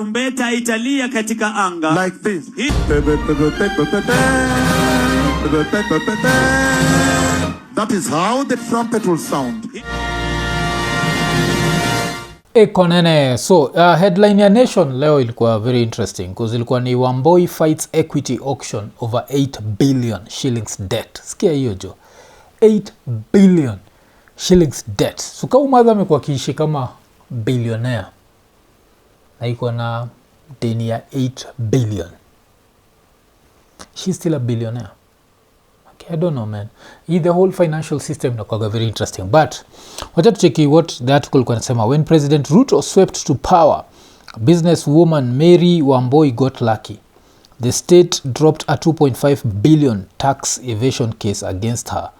Tarumbeta italia katika anga. Like this. That is how the trumpet will sound. Ekonene. So headline ya Nation leo ilikuwa very interesting because ilikuwa ni Wambui fights equity auction over 8 billion shillings debt. Sikia hiyo jo. 8 billion shillings debt. So kama mother amekuwa kiishi kama billionaire na iko na deni ya 8 billion. She's still a billionaire. Okay, I don't know, man. The whole financial system is very interesting. But wacha tucheki what the article kanasema. When President Ruto swept to power, businesswoman Mary Wambui got lucky. The state dropped a 2.5 billion tax evasion case against her.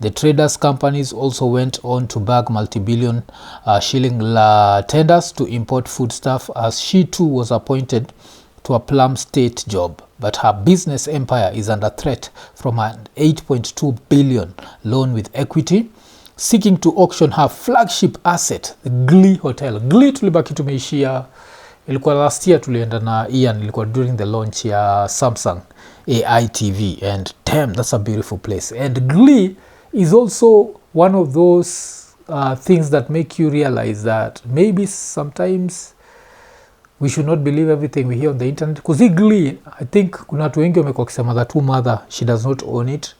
The traders' companies also went on to bag multi-billion shilling tenders to import foodstuff as she too was appointed to a plum state job. But her business empire is under threat from an 8.2 billion loan with equity, seeking to auction her flagship asset, the Glee Hotel. Glee tulibaki tumeishia, ilikuwa last year tulienda na Ian, ilikuwa during the launch ya Samsung AI TV, and damn, that's a beautiful place. And Glee is also one of those things that make you realize that maybe sometimes we should not believe everything we hear on the internet. Because Glee, I think kuna watu wengi wamekuwa wakisema that mother, she does not own it,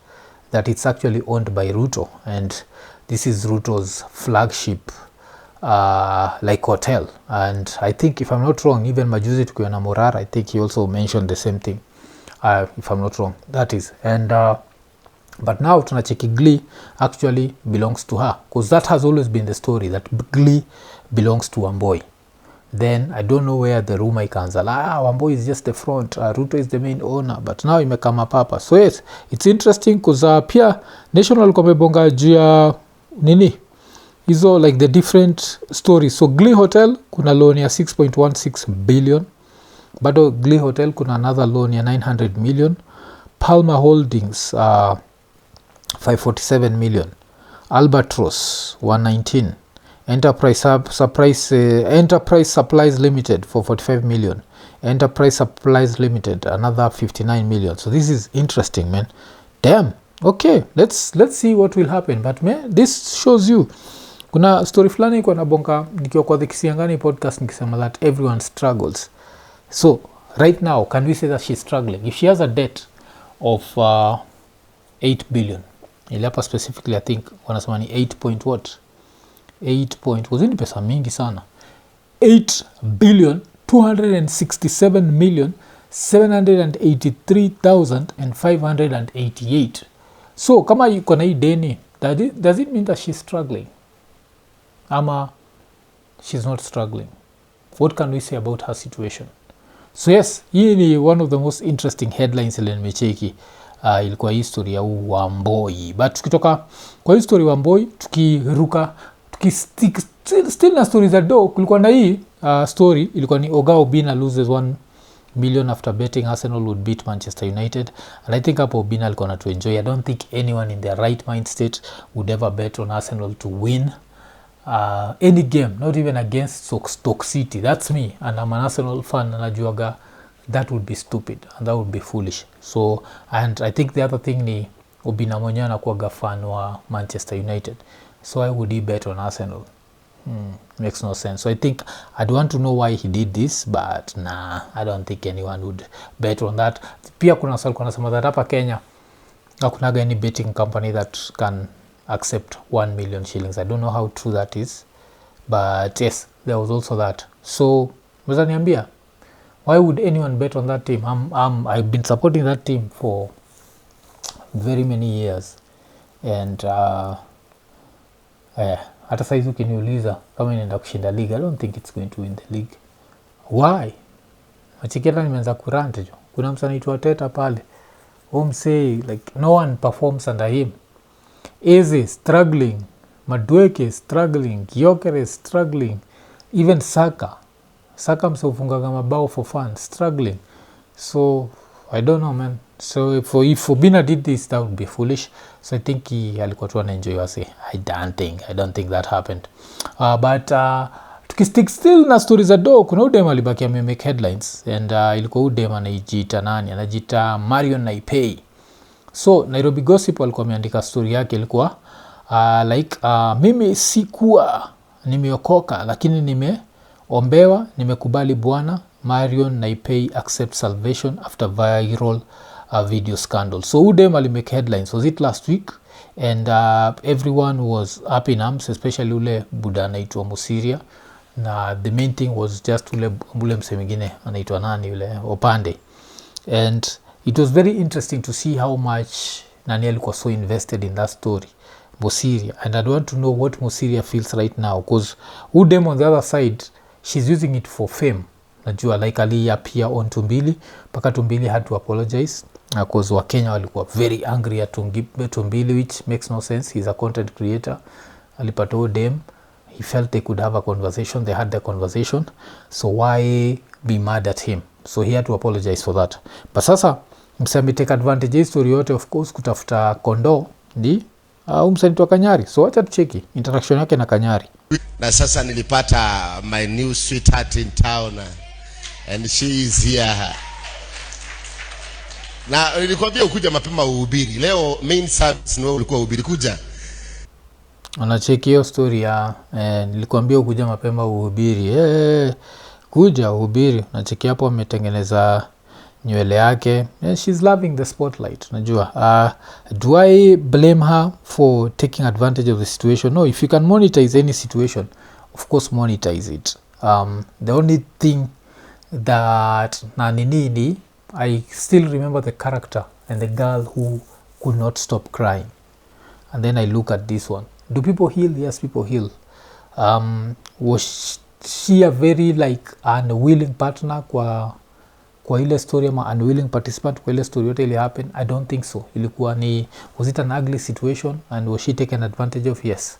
that it's actually owned by Ruto, and this is Ruto's flagship like hotel. And I think, if I'm not wrong, even majuzi tukiwa na Morara, I think he also mentioned the same thing, if I'm not wrong, that is. And but now tunacheki Glee actually belongs to her, because that has always been the story, that Glee belongs to Wambui. Then I don't know where the rumor ikaanza, Wambui is just the front, Ruto is the main owner, but now imekama papa. So yes, it's interesting because pia National komebonga juu ya Nini hizo, like the different stories. So Glee Hotel kuna loan ya 6.16 billion, bado Glee Hotel kuna another loan ya 900 million, Palmer Holdings 547 million, Albatross 119, Enterprise Supplies Limited for 45 million, Enterprise Supplies Limited another 59 million. So this is interesting, man. Damn. Okay, let's see what will happen. But man, this shows you kuna story fulani kwa nabonga nikiwa kwa the Kisiangani podcast nikisema that everyone struggles. So right now, can we say that she's struggling? If she has a debt of 8 billion, iliapa specifically I think wanasema ni 8 point what? 8 point, wazini pesa mingi sana. 8 billion 267 million 783,588. So kama yuko na hii deni, does it mean that she's struggling? Ama she's not struggling? What can we say about her situation? So yes, hii ni one of the most interesting headlines ile nimecheki. Ilikuwa history ya Wambui. But tukitoka kwa history Wambui, tukiruka still na stories za do, kulikuwa na hii story ilikuwa ni Obinna loses 1 million after betting Arsenal would beat Manchester United. And I think hapo Obinna alikuwa to enjoy. I don't think anyone in their right mind state would ever bet on Arsenal to win any game, not even against Stoke City. That's me, and I'm an Arsenal fan, and najuaga that would be stupid and that would be foolish. So, and I think the other thing ni Obinna mwenyewe anakuwa fan wa Manchester United, so why would he bet on Arsenal? Makes no sense. So I think I'd want to know why he did this, but nah, I don't think anyone would bet on that. Pia kuna swali kuna sema that hapa Kenya hakunaga any betting company that can accept 1 million shillings. I don't know how true that is, but yes, there was also that. So mweza niambia, why would anyone bet on that team? I've been supporting that team for very many years, and hata saizi ukiniuliza kama inaenda kushinda league, I don't think it's going to win the league. Why? Machiketa nimeanza kurante jo. Kuna msanii anaitwa Teta pale, say like no one performs under him. Eze struggling, Madweke struggling, Gyökeres struggling, even Saka msofunga mabao for fun struggling. So I don't know, man. So if Obinna did this, that would be foolish. So I think he alikuwa tu anaenjoy wase. I don't think that happened. But Tukistick still na stories za do, kuna udem alibaki amemake headlines and ilikuwa udem anajiita nani, anajiita MARION NAIPEI. So Nairobi Gossip walikuwa wameandika story yake, ilikuwa mimi sikuwa nimeokoka lakini nimeombewa, nimekubali Bwana. MARION NAIPEI accept salvation after viral video scandal. So udem alimake headlines, was it last week? And everyone was up in arms, especially ule buda anaitwa Musiria. Na the main thing was just ule mse mwingine anaitwa nani ule Opande. And it was very interesting to see how much nani alikuwa so invested in that story, Musiria. And I want to know what Musiria feels right now, because udem on the other side, she's using it for fame. Najua like aliappear on Tumbili, paka Tumbili had to apologize because Wakenya walikuwa very angry at Tumbili, which makes no sense. He's a content creator. Alipata udem, he felt they could have a conversation, they had the conversation, so why be mad at him? So he had to apologize for that. But sasa msemi take advantage story yote, of course, kutafuta kondo ndi msanii wa Kanyari. So wacha tucheki interaction yake na Kanyari. Na sasa nilipata my new sweetheart in town and she is here. Na nilikwambia ukuja mapema uhubiri. Leo main service ndio ulikuwa uhubiri, kuja. Anacheki hiyo story ya nilikwambia ukuja mapema uhubiri. Kuja uhubiri. Nacheki hapo ametengeneza nywele yake. She's loving the spotlight. Najua. Do I blame her for taking advantage of the situation? No, if you can monetize any situation, of course monetize it. The only thing that Nini, I still remember the character and the girl who could not stop crying. And then I look at this one. Do people heal? Yes, people heal. Was she a very unwilling partner kwa ile story, ama unwilling participant kwa ile story yote ili happen? I don't think so. Ilikuwa ni, was it an ugly situation and was she taken advantage of? Yes.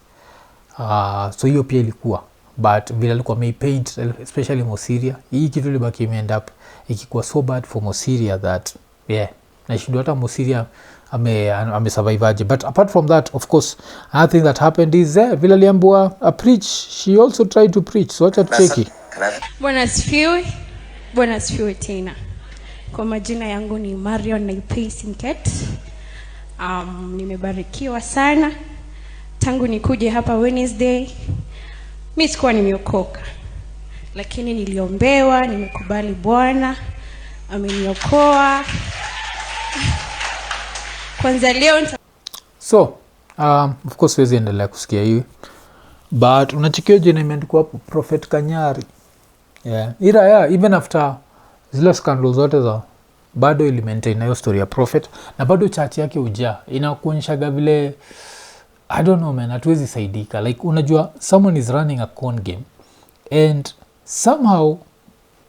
So hiyo pia ilikuwa, but vile alikuwa paint, especially Musiria, hii kitu libaki end up ikikuwa so bad for Musiria that na shindo hata Musiria ame survive aje. But apart from that, of course, another thing that happened is vile aliambiwa preach, she also tried to preach. So acha tucheki. Bwana asifiwe tena. Kwa majina yangu ni MARION NAIPEI Sinket. Nimebarikiwa sana tangu nikuje hapa Wednesday. Mimi sikuwa nimeokoka, lakini niliombewa, nimekubali Bwana ameniokoa. Kwanza leo so of course wezi endelea kusikia hiyo, but unachikio jina imeandikwa hapo Prophet Kanyari. Even after zile scandals zote za bado ili maintain hiyo story ya Prophet, na bado church yake inakuonyeshaga vile, I don't know man, hatuwezi saidika. Unajua someone is running a con game and somehow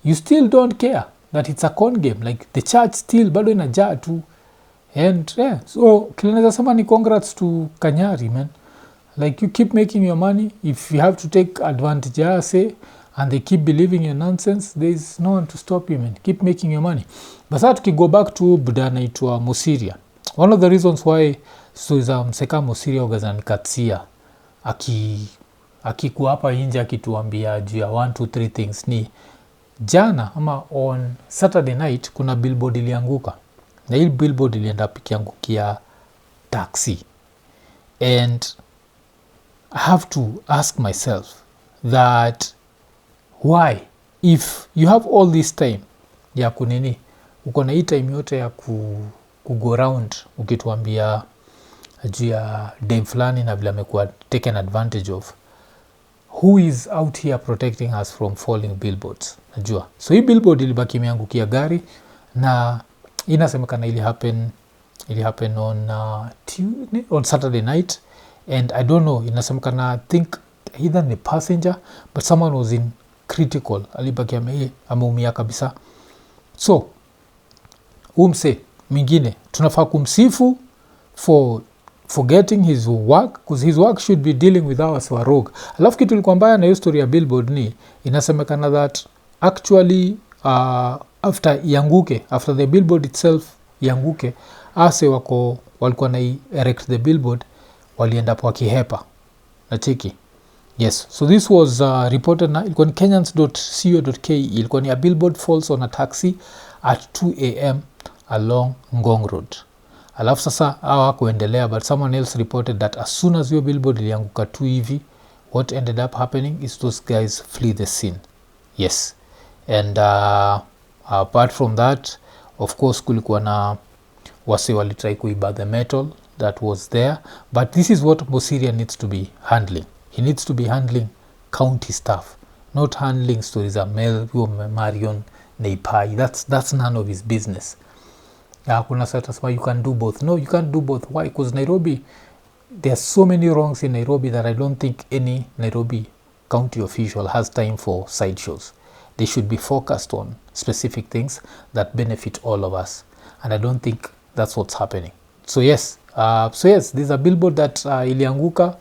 you still don't care that it's a con game. The church still bado inajaa tu. And so kinaweza sema ni congrats to Kanyari man. You keep making your money. If you have to take advantage and they keep believing your nonsense, there is no one to stop you man. Keep making your money. But sasa tuki go back to buda naitwa Musiria. One of the reasons why mseka Musiria ugazani katsia akikuwa hapa nje akituambia juu ya 1, 2, 3 things ni jana ama on Saturday night kuna billboard ilianguka. Na hii billboard ilienda ikiangukia taxi. And I have to ask myself that why, if you have all this time ya kunini, uko na hii time yote ya go round ukituambia juu ya dem fulani na vile amekuwa taken advantage of, who is out here protecting us from falling billboards? Najua. So hii billboard ilibaki imeangukia gari, na inasemekana ili happen on Saturday night, and I don't know, inasemekana I think either the passenger but someone was in critical, alibaki ameumia kabisa. So umse mingine tunafaa kumsifu for forgetting his work, because his work should be dealing with our swarog. Alafu kitu ilikuwa mbaya na hiyo story ya billboard ni inasemekana that actually after the billboard itself yanguke, walikuwa na erect the billboard, walienda kwa kihepa na chiki Yes, so this was reported na ilikuwa ni kenyans.co.ke. Ilikuwa ni a billboard falls on a taxi at 2 a.m. along Ngong Road. Alafu sasa hawa kuendelea, but someone else reported that as soon as your billboard ilianguka tu hivi, what ended up happening is those guys flee the scene. Yes, and apart from that, of course kulikuwa na wase walitry kuiba the metal that was there, but this is what Mosiria needs to be handling. He needs to be handling county stuff, not handling stories of Marion Naipei. That's none of his business. Kuna certain you can do both. No, you can't do both. Why? Because Nairobi, there are so many wrongs in Nairobi that I don't think any Nairobi county official has time for sideshows. They should be focused on specific things that benefit all of us, and I don't think that's what's happening. So yes, there's a billboard that ilianguka,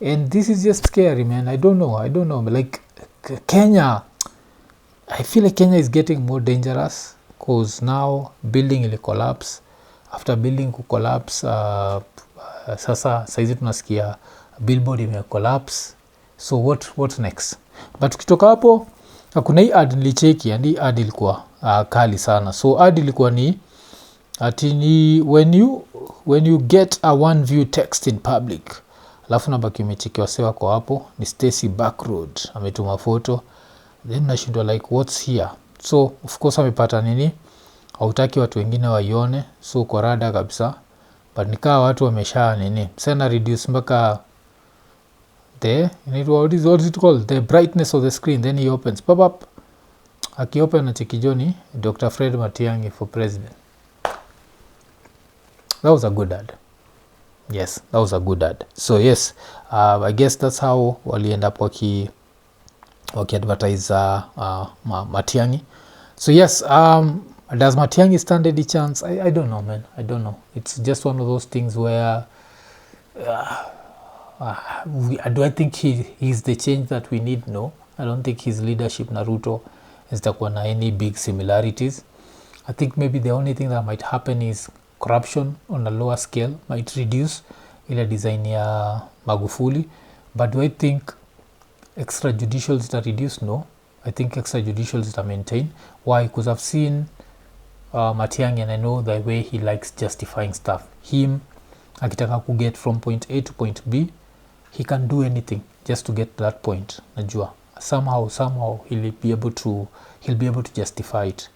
and this is just scary, man. I don't know. Like Kenya, I feel like Kenya is getting more dangerous because now building will collapse. After building could collapse, sasa saizi tunasikia billboard ime collapse. So what next? But tukitoka hapo kuna hii ad nilicheki, and hii ad ilikuwa kali sana. So ad ilikuwa ni ati ni when you get a one view text in public, alafu nabaki umecheki wasewa kwa hapo ni Stacy Backroad ametuma photo, then nashindwa like what's here. So of course amepata nini, hautaki watu wengine waione, so korada kabisa, but nikaa watu wamesha nini sana reduce mpaka what is it called, the brightness of the screen, then he opens pop up, akiopen na chekijoni Dr. Fred Matiang'i for president. That was a good ad. Yes, that was a good ad. So yes, I guess that's how wali end up waki advertise Matiang'i. So yes, does Matiang'i stand any chance? I don't know, man. I don't know. It's just one of those things where do I think he's the change that we need? No. I don't think his leadership Naruto is takuwa na any big similarities. I think maybe the only thing that might happen is corruption on a lower scale might reduce ile design ya Magufuli. But do I think extrajudicial zita reduce? No. I think extrajudicial zita maintain. Why? Because I've seen Matiang'i, and I know the way he likes justifying stuff. Him akitaka ku get from point A to point B, he can do anything just to get to that point. Najua somehow he'll be able to justify it.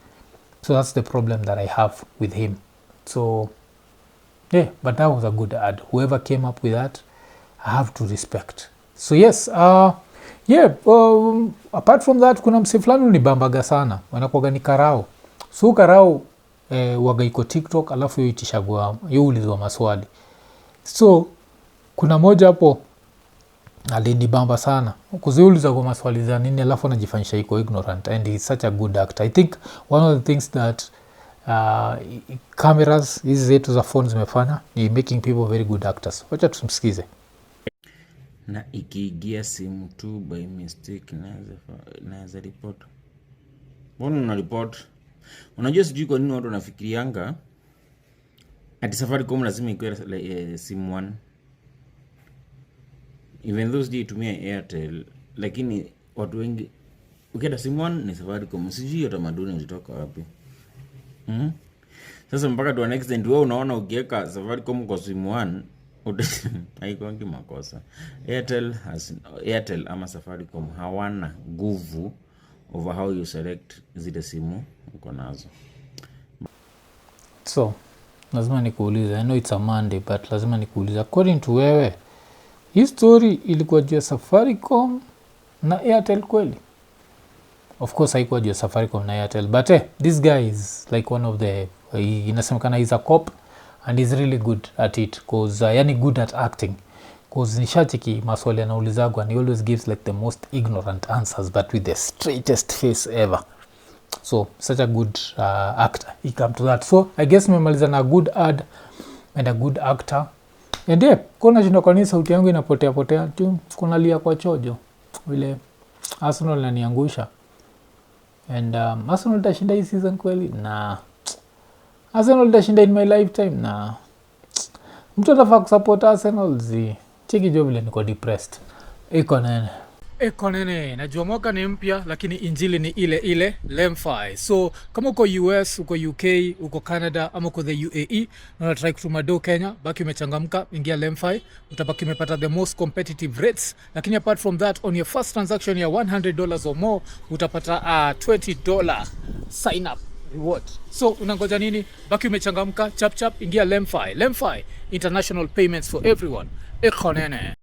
So that's the problem that I have with him. So yeah, but that was a good ad. Whoever came up with that, I have to respect. So yes, apart from that, kuna mse fulani unibambaga sana wanakuwaga ni Karao. So Karao waga iko TikTok, alafu yo itishagwa yo ulizwa maswali. So kuna moja hapo alinibamba sana kuziuliza kwa maswali za nini, alafu anajifanyisha iko ignorant, and he's such a good actor. I think one of the things that cameras hizi zetu za phones zimefanya ni making people very good actors. Wacha tumsikize. Na ikiingia simu tu by mistake naweza report. Mbona una report? Unajua sijui kwa nini watu wanafikirianga ati Safaricom lazima ikuwe simu 1. Even those itumia Airtel, lakini watu wengi ukienda simu 1 ni Safaricom. Sijui utamaduni ulitoka wapi. Sasa mpaka to an extent wewe unaona ukiweka Safaricom kwa simu 1 haikuangi makosa. Airtel ama Safaricom hawana nguvu over how you select zile simu uko nazo. So lazima nikuulize, I know it's a Monday, but lazima nikuulize, according to wewe, hii story ilikuwa juu ya Safaricom na Airtel kweli? Of course haikuwa juu ya Safaricom na Airtel, but this guy is like one of the inasemekana he's a cop and he's really good at it, cause yani good at acting, cause nishachiki maswali anaulizagwa and he always gives like the most ignorant answers but with the straightest face ever. So such a good actor, he come to that. So I guess memaliza na good ad and a good actor. And yeah, kuna jinda kwa nini sauti yangu inapotea tu, kuna lia kwa chojo vile Arsenal inaniangusha. And Arsenal itashinda hii season kweli? Na Arsenal itashinda in my lifetime? Na mtu anafaa kusupport Arsenal cheki jo vile niko depressed. Iko nene. Najua mwaka ni mpya lakini injili ni ile ile Lemfi. So kama uko US, uko UK, uko Canada ama uko the UAE na unataka kutuma do Kenya, baki umechangamka, ingia Lemfi, utabaki umepata the most competitive rates. Lakini apart from that, on your first transaction ya $100 or more, utapata $20 sign up reward. So unangoja nini? Baki umechangamka, chap chap, ingia Lemfi. Lemfi, international payments for everyone. Iko nene.